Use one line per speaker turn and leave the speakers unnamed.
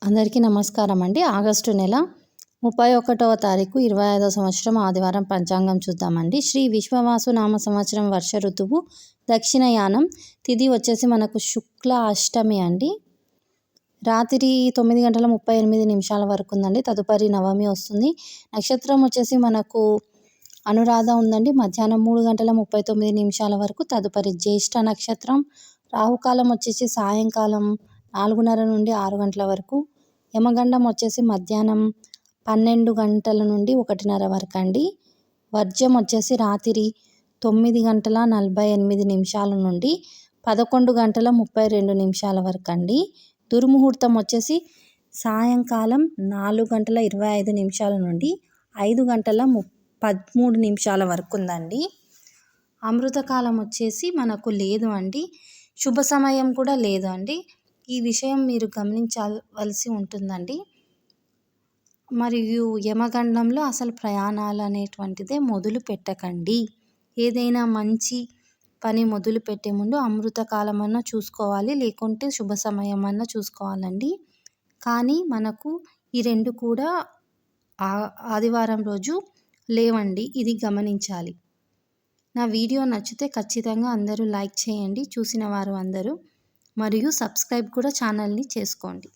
అందరికీ నమస్కారం అండి. ఆగస్టు నెల 31వ తారీఖు 25వ సంవత్సరం ఆదివారం పంచాంగం చూద్దామండి. శ్రీ విశ్వవాసు నామ సంవత్సరం వర్ష ఋతువు దక్షిణయానం తిథి వచ్చేసి మనకు శుక్ల అష్టమి అండి. రాత్రి 9 గంటల 38 నిమిషాల వరకు ఉందండి. తదుపరి నవమి వస్తుంది. నక్షత్రం వచ్చేసి మనకు అనురాధ ఉందండి. మధ్యాహ్నం 3 గంటల 39 నిమిషాల వరకు. తదుపరి జ్యేష్ఠ నక్షత్రం. రాహుకాలం వచ్చేసి సాయంకాలం 4:30 నుండి 6 గంటల వరకు. యమగండం వచ్చేసి మధ్యాహ్నం 12 గంటల నుండి 1:30 వరకు అండి. వర్జ్యం వచ్చేసి రాత్రి 9 గంటల 48 నిమిషాల నుండి 11 గంటల 32 నిమిషాల వరకు అండి. దుర్ముహూర్తం వచ్చేసి సాయంకాలం 4 గంటల 25 నిమిషాల నుండి 5 గంటల 13 నిమిషాల వరకు ఉందండి. అమృతకాలం వచ్చేసి మనకు లేదు అండి. శుభ సమయం కూడా లేదు అండి. ఈ విషయం మీరు గమనించవలసి ఉంటుందండి. మరియు యమగండంలో అసలు ప్రయాణాలు అనేటువంటిదే మొదలు పెట్టకండి. ఏదైనా మంచి పని మొదలు పెట్టే ముందు అమృతకాలం అన్నా చూసుకోవాలి, లేకుంటే శుభ సమయం అన్నా చూసుకోవాలండి. కానీ మనకు ఈ రెండు కూడా ఆదివారం రోజు లేవండి. ఇది గమనించాలి. నా వీడియో నచ్చితే ఖచ్చితంగా అందరూ లైక్ చేయండి, చూసిన వారు అందరూ. మరియు సబ్స్క్రైబ్ కూడా ఛానల్ని చేసుకోండి.